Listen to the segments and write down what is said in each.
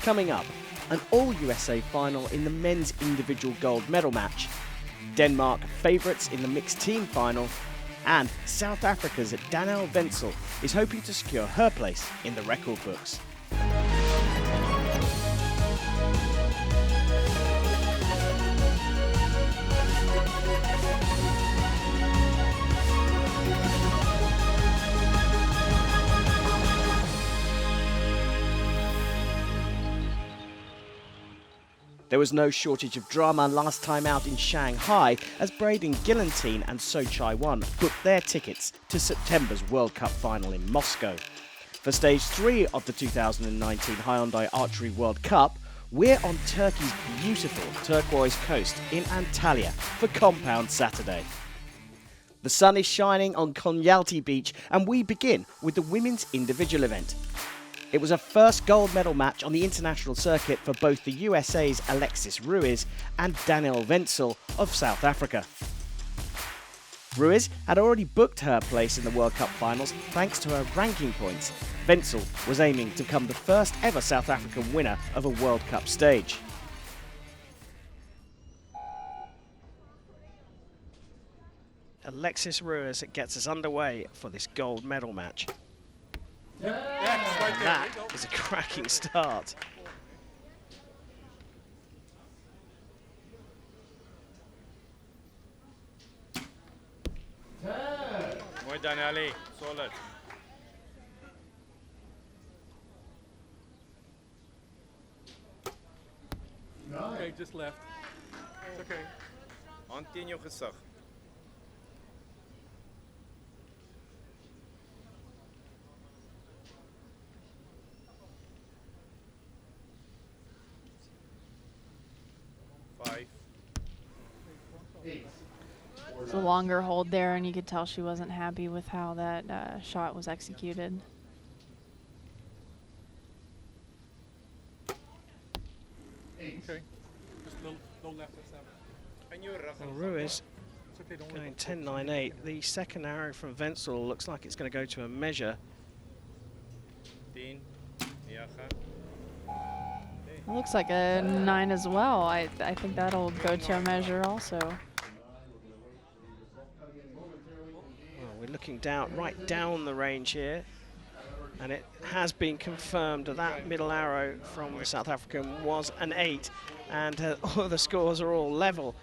Coming up, an all-USA final in the men's individual gold medal match. Denmark favourites in the mixed team final. And South Africa's Danielle Wenzel is hoping to secure her place in the record books. There was no shortage of drama last time out in Shanghai as Braden Gillentine and So Chai-won booked their tickets to September's World Cup final in Moscow. For stage 3 of the 2019 Hyundai Archery World Cup, we're on Turkey's beautiful turquoise coast in Antalya for Compound Saturday. The sun is shining on Konyaaltı Beach and we begin with the women's individual event. It was a first gold medal match on the international circuit for both the USA's Alexis Ruiz and Danielle Wenzel of South Africa. Ruiz had already booked her place in the World Cup finals thanks to her ranking points. Wenzel was aiming to become the first ever South African winner of a World Cup stage. Alexis Ruiz gets us underway for this gold medal match. That is a cracking start. Mooi Danielle, solid. Okay, just left. It's okay. Hand in jou gesig. It's a longer hold there, and you could tell she wasn't happy with how that shot was executed. Okay. Just low left at 7. Well, Ruiz It's okay, don't going 10-9-8. The second arrow from Wenzel looks like it's going to go to a measure. 10, 9. It looks like a 9 as well. I think that'll go to a measure also. Well, we're looking down, right down the range here, and it has been confirmed that that middle arrow from the South African was an 8, and all the scores are all level.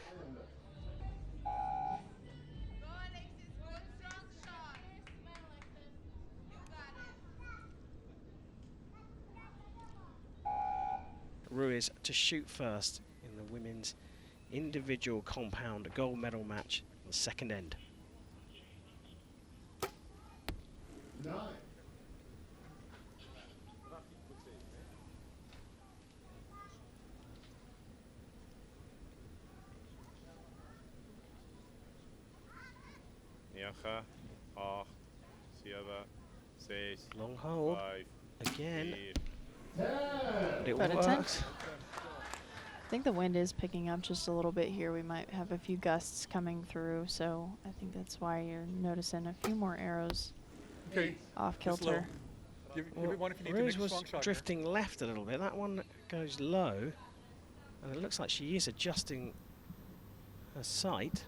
Ruiz to shoot first in the women's individual compound gold medal match on the second end. 9. Long hold again, but it But a 10. works. I think the wind is picking up just a little bit here. We might have a few gusts coming through, so I think that's why you're noticing a few more arrows Okay. off Just low. kilter. Give it one if you need to Ruiz make a was strong shot. drifting left a little bit. That one goes low, and it looks like she is adjusting her sight.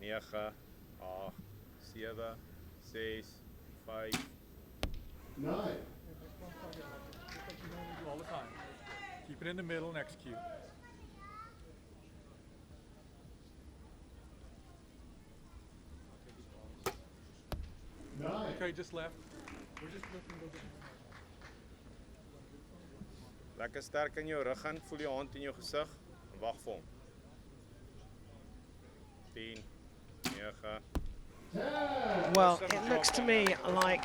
9, 8, 7, 6, 5. 9. All the time. Keep it in the middle and execute. Okay, just left. We're just looking a little bit. Lekker sterk in jou rug aan, voel jou hand in jou gesig en wag vir hom. 10, 9. Well, it looks to me like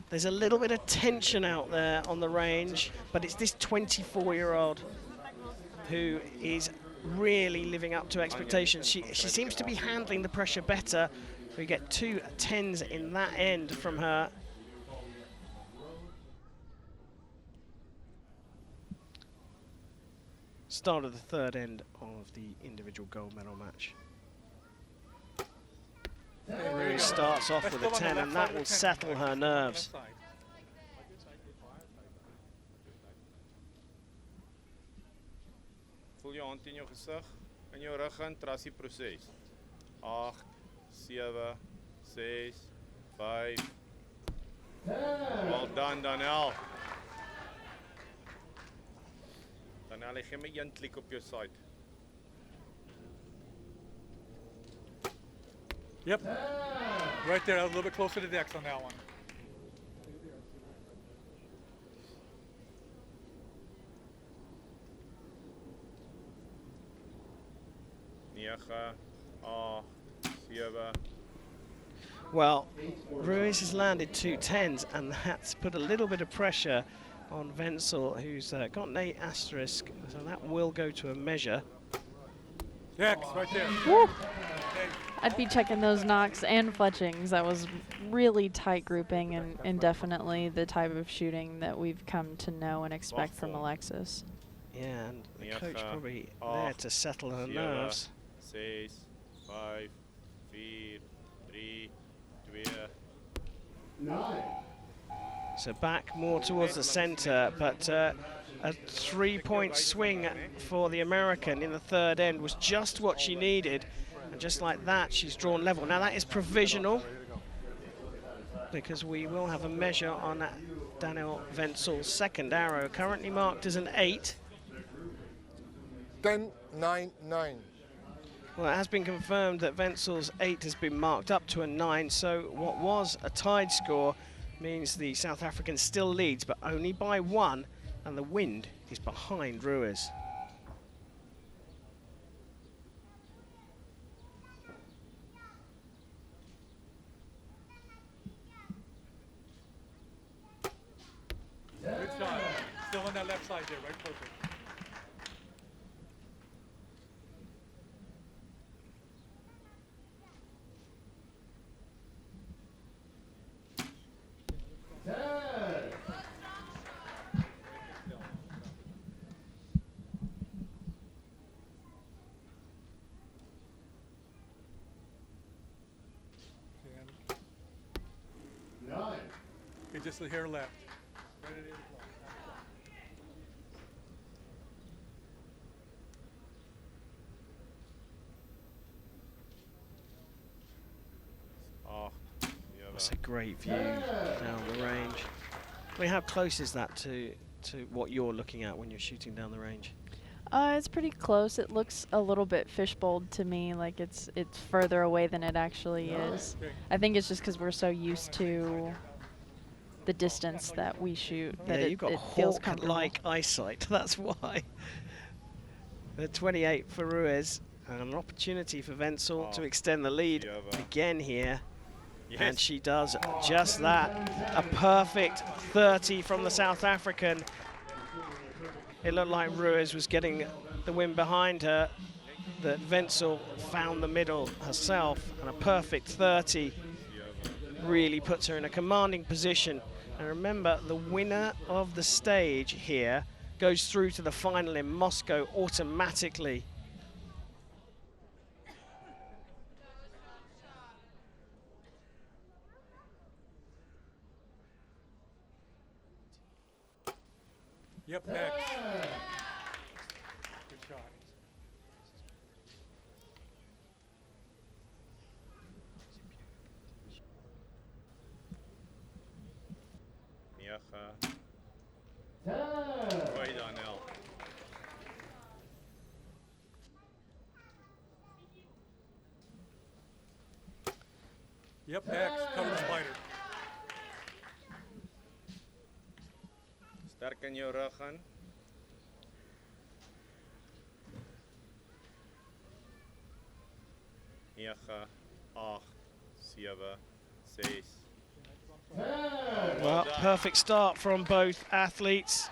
there's a little bit of tension out there on the range, but it's this 24-year-old who is really living up to expectations. She seems to be handling the pressure better. We get 2 10s in that end from her. Start of the third end of the individual gold medal match. Ruiz starts off with a 10, and that will settle her nerves. voel je hand in jou gesig, in jou rug in, trust die proses. 8, 7, 6, 5. Well done, Daniel. Daniel, gee my een klik op jou side. Yep. Right there, a little bit closer to the X on that one. Well, Ruiz has landed 2 10s, and that's put a little bit of pressure on Wenzel, who's got an 8 asterisk, so that will go to a measure. X, right there. Woo! I'd be checking those knocks and fletchings. That was really tight grouping and definitely the type of shooting that we've come to know and expect from Alexis. Yeah, and the coach probably there to settle her nerves. 6, 5, 4, 3, 2. 9. So back more towards the center, but a 3-point swing for the American in the third end was just what she needed. And just like that, she's drawn level. Now that is provisional, because we will have a measure on Daniel Wenzel's second arrow, currently marked as an 8. 10, 9, 9. Well, it has been confirmed that Wenzel's 8 has been marked up to a 9, so what was a tied score means the South African still leads, but only by 1, and the wind is behind Ruiz. Good shot. Still on that left side there, right perfect. Okay, just a hair left. Right at 8 o'clock. That's a great view down the range. I mean, how close is that to what you're looking at when you're shooting down the range? It's pretty close. It looks a little bit fishbowled to me, like it's further away than it actually is. I think it's just because we're so used to the distance that we shoot that Yeah, you've got it feels hawk-like eyesight. That's why. The 28 for Ruiz, and an opportunity for Wenzel to extend the lead again here. Yes. And she does just that. A perfect 30 from the South African. It looked like Ruiz was getting the wind behind her, that Wenzel found the middle herself, and a perfect 30 really puts her in a commanding position. And remember, the winner of the stage here goes through to the final in Moscow automatically. Yep, next. Good shot. Mooi, Daniel. Yep, next. Cover the spider. Sterk in jou rug in. Negen, 8, 7, 6. Well, perfect start from both athletes.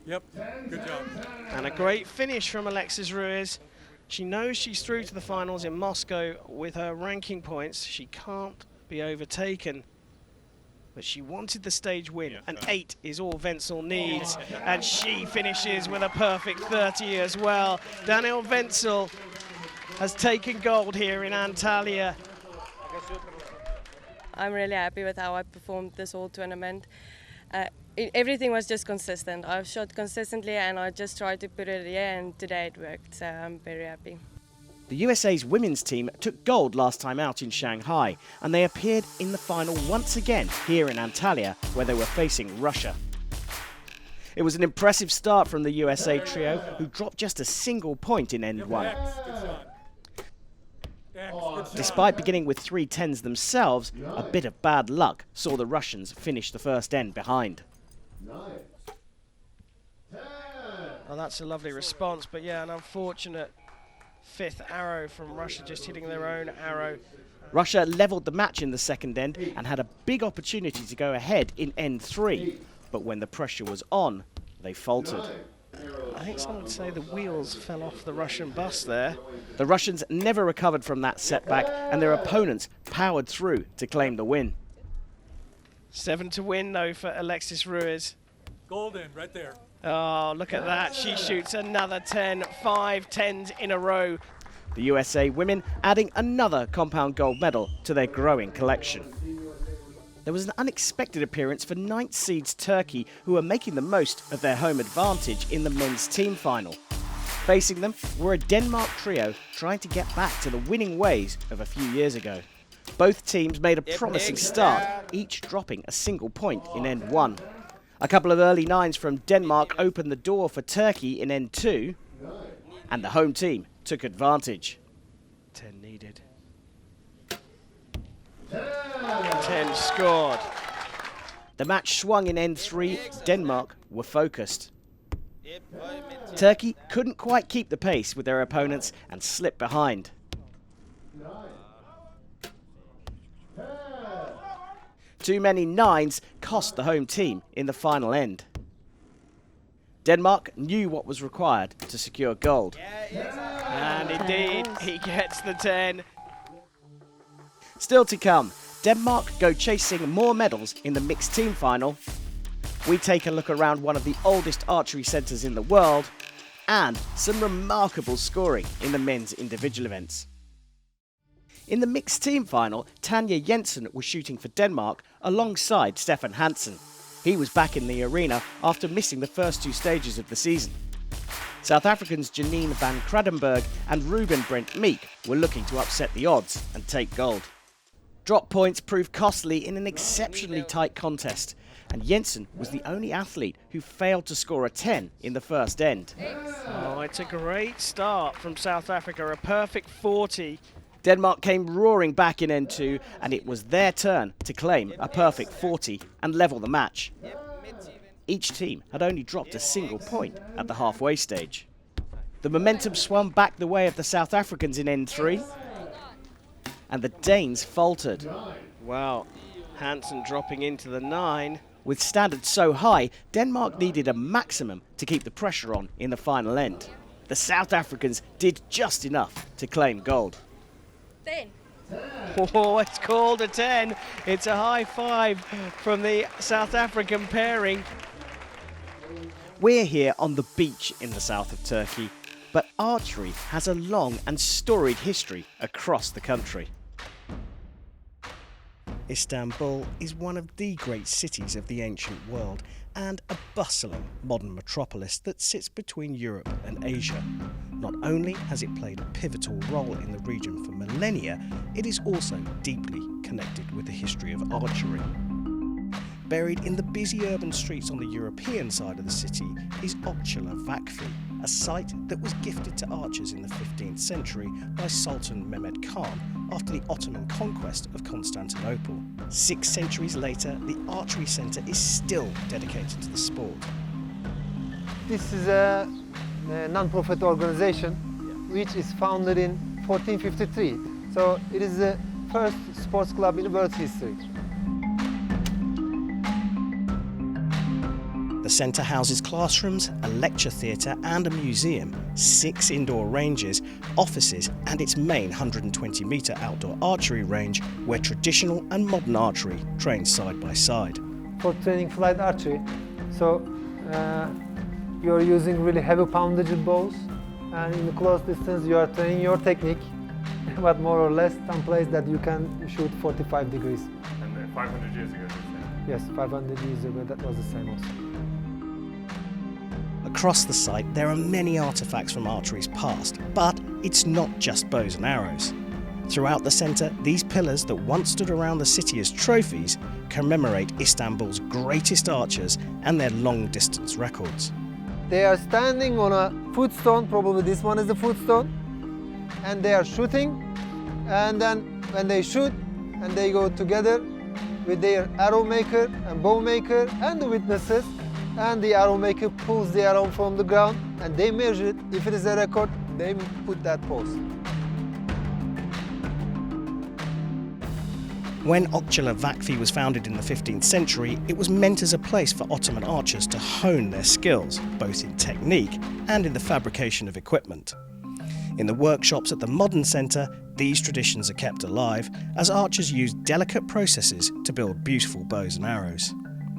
Yep, good job. And a great finish from Alexis Ruiz. She knows she's through to the finals in Moscow with her ranking points. She can't be overtaken. But she wanted the stage win. An 8 is all Wenzel needs. And she finishes with a perfect 30 as well. Daniel Wenzel has taken gold here in Antalya. I'm really happy with how I performed this whole tournament. everything was just consistent. I've shot consistently and I just tried to put it here, and today it worked, so I'm very happy. The USA's women's team took gold last time out in Shanghai, and they appeared in the final once again here in Antalya, where they were facing Russia. It was an impressive start from the USA trio, who dropped just a single point in end one. Despite beginning with 3 tens themselves, a bit of bad luck saw the Russians finish the first end behind. Oh, that's a lovely response, but yeah, an unfortunate 5th arrow from Russia, just hitting their own arrow. Russia levelled the match in the second end and had a big opportunity to go ahead in end 3, but when the pressure was on, they faltered. I think some would say the wheels fell off the Russian bus there. The Russians never recovered from that setback, and their opponents powered through to claim the win. 7 to win though for Alexis Ruiz. Golden, right there. Oh, look at that. She shoots another 10, 5 tens in a row. The USA women adding another compound gold medal to their growing collection. There was an unexpected appearance for 9th seeds Turkey, who are making the most of their home advantage in the men's team final. Facing them were a Denmark trio trying to get back to the winning ways of a few years ago. Both teams made a promising start, each dropping a single point in end 1. A couple of early 9s from Denmark opened the door for Turkey in end 2, and the home team took advantage. 10 needed. 10 scored. The match swung in end 3, Denmark were focused. Turkey couldn't quite keep the pace with their opponents and slipped behind. Too many 9s cost the home team in the final end. Denmark knew what was required to secure gold. And indeed, he gets the 10. Still to come, Denmark go chasing more medals in the mixed team final. We take a look around one of the oldest archery centres in the world, and some remarkable scoring in the men's individual events. In the mixed team final, Tanja Jensen was shooting for Denmark alongside Stefan Hansen. He was back in the arena after missing the first 2 stages of the season. South Africans Janine van Kradenberg and Ruben Brent Meek were looking to upset the odds and take gold. Drop points proved costly in an exceptionally tight contest, and Jensen was the only athlete who failed to score a 10 in the first end. Oh, it's a great start from South Africa, a perfect 40. Denmark came roaring back in end 2, and it was their turn to claim a perfect 40 and level the match. Each team had only dropped a single point at the halfway stage. The momentum swung back the way of the South Africans in end 3, and the Danes faltered. Wow, Hansen dropping into the 9. With standards so high, Denmark needed a maximum to keep the pressure on in the final end. The South Africans did just enough to claim gold. 10. Oh, it's called a 10. It's a high 5 from the South African pairing. We're here on the beach in the south of Turkey, but archery has a long and storied history across the country. Istanbul is one of the great cities of the ancient world and a bustling modern metropolis that sits between Europe and Asia. Not only has it played a pivotal role in the region for millennia, it is also deeply connected with the history of archery. Buried in the busy urban streets on the European side of the city is Okçalar Vakfı, a site that was gifted to archers in the 15th century by Sultan Mehmed Khan after the Ottoman conquest of Constantinople. 6 centuries later, the archery centre is still dedicated to the sport. This is a non-profit organization which is founded in 1453. So it is the first sports club in world history. The centre houses classrooms, a lecture theatre and a museum, 6 indoor ranges, offices and its main 120-metre outdoor archery range where traditional and modern archery train side by side. For training flight archery, so you're using really heavy poundage bows, and in the close distance you are training your technique, but more or less some place that you can shoot 45 degrees. And then 500 years ago, Yes, 500 years ago that was the same also. Across the site, there are many artefacts from archery's past, but it's not just bows and arrows. Throughout the centre, these pillars that once stood around the city as trophies commemorate Istanbul's greatest archers and their long-distance records. They are standing on a footstone, probably this one is the footstone, and they are shooting, and then when they shoot, and they go together with their arrow maker and bow maker and the witnesses, and the arrow maker pulls the arrow from the ground and they measure it. If it is a record, they put that pose. When Antalya Vakfi was founded in the 15th century, it was meant as a place for Ottoman archers to hone their skills, both in technique and in the fabrication of equipment. In the workshops at the modern centre, these traditions are kept alive as archers use delicate processes to build beautiful bows and arrows.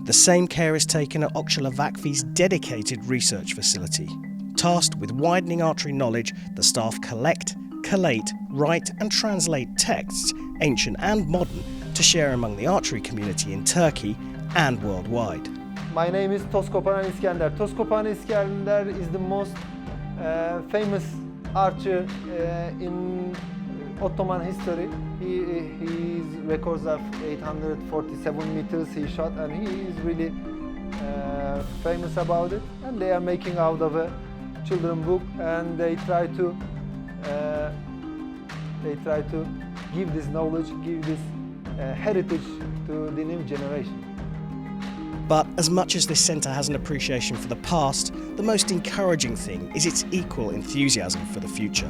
The same care is taken at Antalya Vakfi's dedicated research facility. Tasked with widening archery knowledge, the staff collect, collate, write and translate texts, ancient and modern, to share among the archery community in Turkey and worldwide. My name is Toskopan Iskender. Toskopan Iskender is the most famous archer in Ottoman history. His records are 847 meters he shot, and he is really famous about it. And they are making out of a children's book, and they try to give this knowledge, give this heritage to the new generation. But as much as this centre has an appreciation for the past, the most encouraging thing is its equal enthusiasm for the future.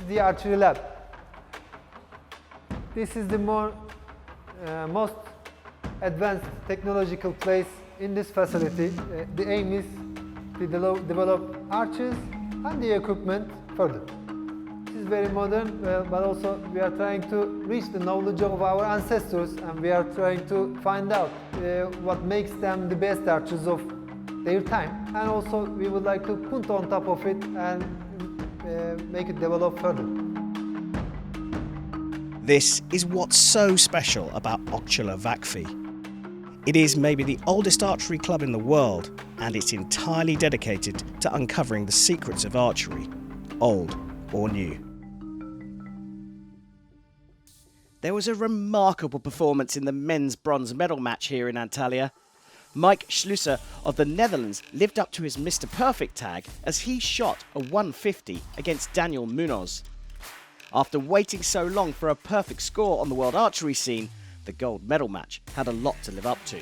The archery lab. This is the most advanced technological place in this facility. The aim is to develop archers and the equipment further. This is very modern, but also we are trying to reach the knowledge of our ancestors, and we are trying to find out what makes them the best archers of their time. And also we would like to put on top of it and make it develop further. This is what's so special about Antalya Vakfi. It is maybe the oldest archery club in the world, and it's entirely dedicated to uncovering the secrets of archery, old or new. There was a remarkable performance in the men's bronze medal match here in Antalya. Mike Schlusser of the Netherlands lived up to his Mr. Perfect tag as he shot a 150 against Daniel Munoz. After waiting so long for a perfect score on the world archery scene, the gold medal match had a lot to live up to.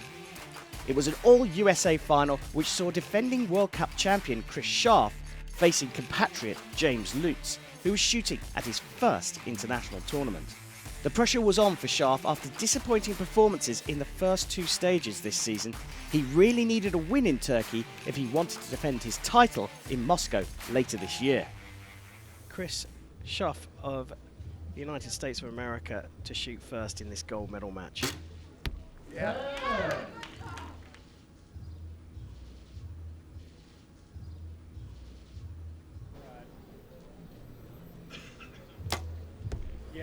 It was an all-USA final which saw defending World Cup champion Chris Scharf facing compatriot James Lutz, who was shooting at his first international tournament. The pressure was on for Scharf after disappointing performances in the first two stages this season. He really needed a win in Turkey if he wanted to defend his title in Moscow later this year. Chris Scharf of the United States of America to shoot first in this gold medal match. Yeah.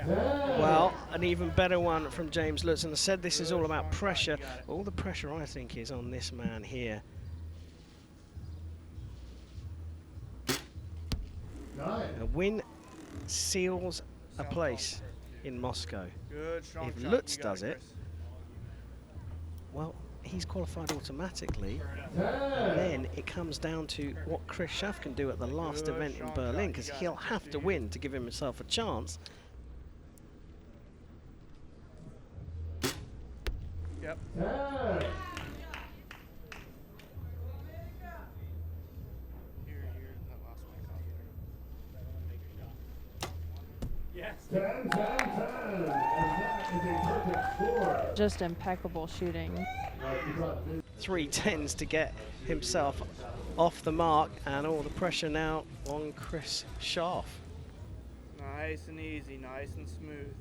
Well, an even better one from James Lutz, and I said this is all about pressure. All the pressure, I think, is on this man here. A win seals a place in Moscow. Good, strong If shot. Lutz You got does it, Chris. well, he's qualified automatically. And then it comes down to what Chris Scharf can do at the last event in Berlin, because he'll have to win to give himself a chance. Yep. Yes. 10, 10, 10. And that is a perfect score. Just impeccable shooting. 3 tens to get himself off the mark, and all the pressure now on Chris Scharf. Nice and easy, nice and smooth.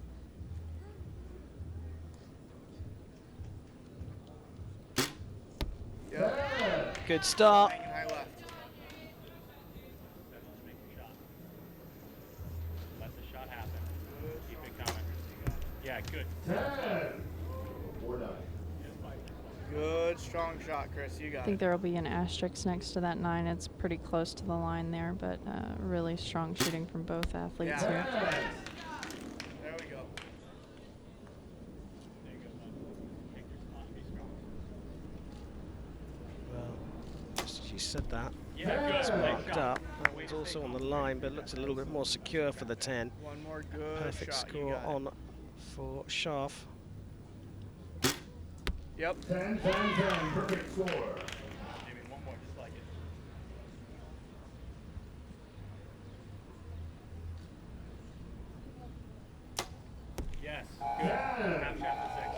Good start. Hanging high left. Let the shot happen. Keep it coming. Yeah. Yeah, good. 10. 4-9. Good, strong shot, Chris. You I got think it. there will be an asterisk next to that 9. It's pretty close to the line there, but really strong shooting from both athletes Yeah. here. There we go. Well, just as you said that, Yeah, it's good. marked up. That one's also on the line, but looks a little bit more secure for the 10. One more good Perfect shot. You score got it. on for Scharf. Yep. 10, 10, 10. Perfect score. Maybe one more, just like it. Yes, good. Half shot for 6.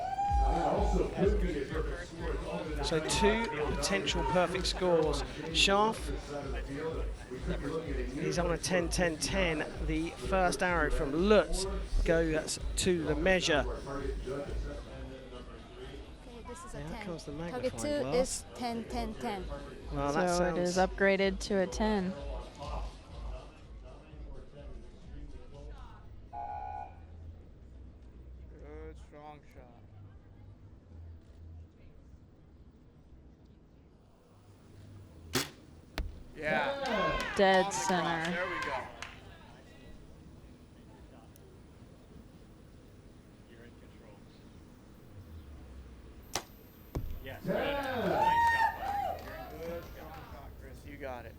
And also could be a perfect score. It's all been So 2 potential perfect scores. Scharf, he's on a 10-10-10. The first arrow from Lutz goes to the measure. This is a There 10. comes the Target magnifying 2 glass. is 10, 10, 10. Well, that So it is sounds upgraded to a 10. Good, strong shot. Yeah. Dead On the center. cross. There we go. You're in control. Yes, good. Nice shot, bud. Good, strong shot, Chris. You got it.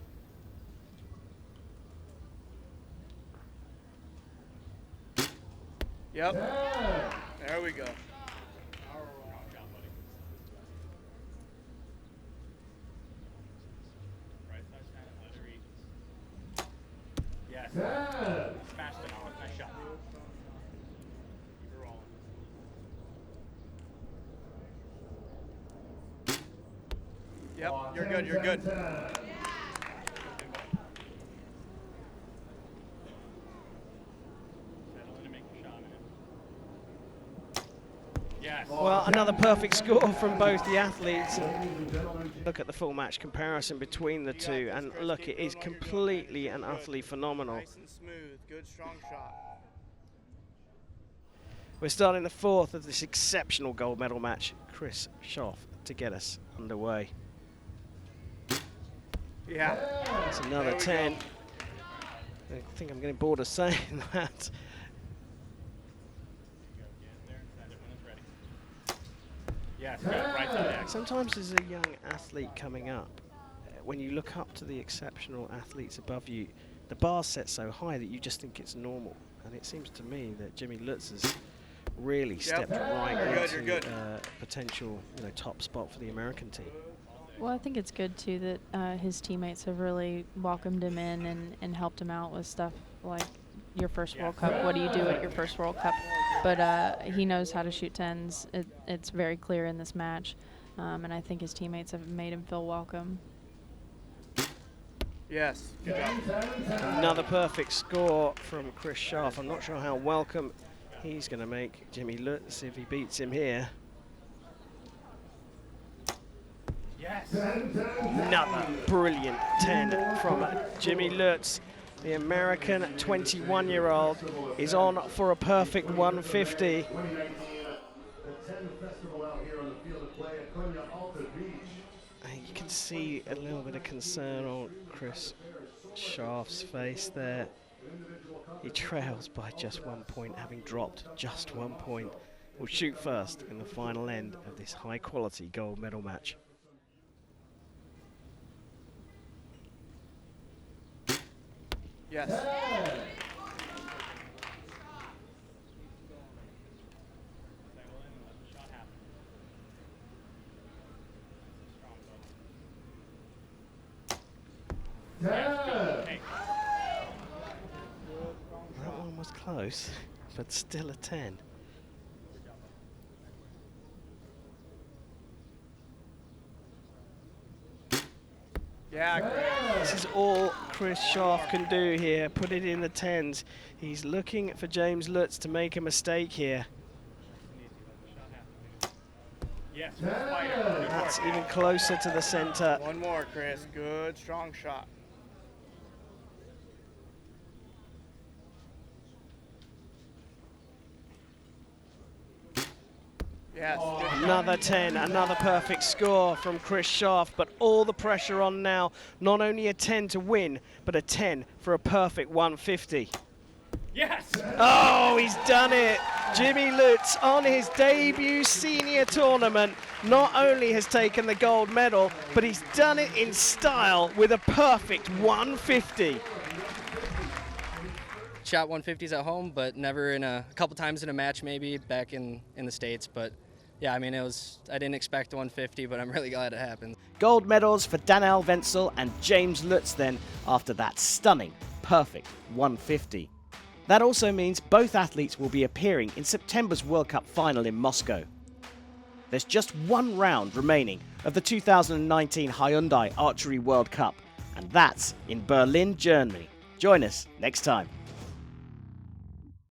Yep. There we go. Strong shot, buddy. Right side stand, under eat. Yes. Smashed it off. Nice shot. Keep it rolling. Yep. You're good. You're good. Settle in and make your shot, man. Yes. well, another perfect score from both the athletes. Look at the full match comparison between the two, and look, it is completely and utterly phenomenal. Nice and smooth. Good, strong shot. We're starting the fourth of this exceptional gold medal match. Chris Scharf to get us underway. Yeah. That's another There we 10. go. I think I'm getting bored of saying that. Yes, good. Right side X. Sometimes as a young athlete coming up, when you look up to the exceptional athletes above you, the bar's set so high that you just think it's normal. And it seems to me that Jimmy Lutz has really stepped right You're good, into you're good. potential, top spot for the American team. Well, I think it's good too that his teammates have really welcomed him in and helped him out with stuff like your first World Cup. What do you do at your first World Cup? But he knows how to shoot 10s. It's very clear in this match, and I think his teammates have made him feel welcome. Yes. Good job. Another perfect score from Chris Scharf. I'm not sure how welcome he's going to make Jimmy Lutz if he beats him here. Yes. Another brilliant 10 from Jimmy Lutz. The American 21-year-old is on for a perfect 150. And you can see a little bit of concern on Chris Scharf's face there. He trails by just 1 point, having dropped just 1 point. Will shoot first in the final end of this high-quality gold medal match. Yes. Hey. That one was close, but still a 10. Yeah. This is all Chris Scharf can do here, put it in the 10s. He's looking for James Lutz to make a mistake here. Yes. Spider. Good That's work. even closer to the center. One more, Chris. Good, strong shot. Yes. Another 10, another perfect score from Chris Schaaf, but all the pressure on now. Not only a 10 to win, but a 10 for a perfect 150. Yes! Oh, he's done it! Jimmy Lutz on his debut senior tournament not only has taken the gold medal, but he's done it in style with a perfect 150. Shot 150s at home, but never in a couple times in a match, maybe back in the States. But yeah, I mean, I didn't expect 150, but I'm really glad it happened. Gold medals for Daniel Wenzel and James Lutz then after that stunning, perfect 150. That also means both athletes will be appearing in September's World Cup final in Moscow. There's just one round remaining of the 2019 Hyundai Archery World Cup, and that's in Berlin, Germany. Join us next time.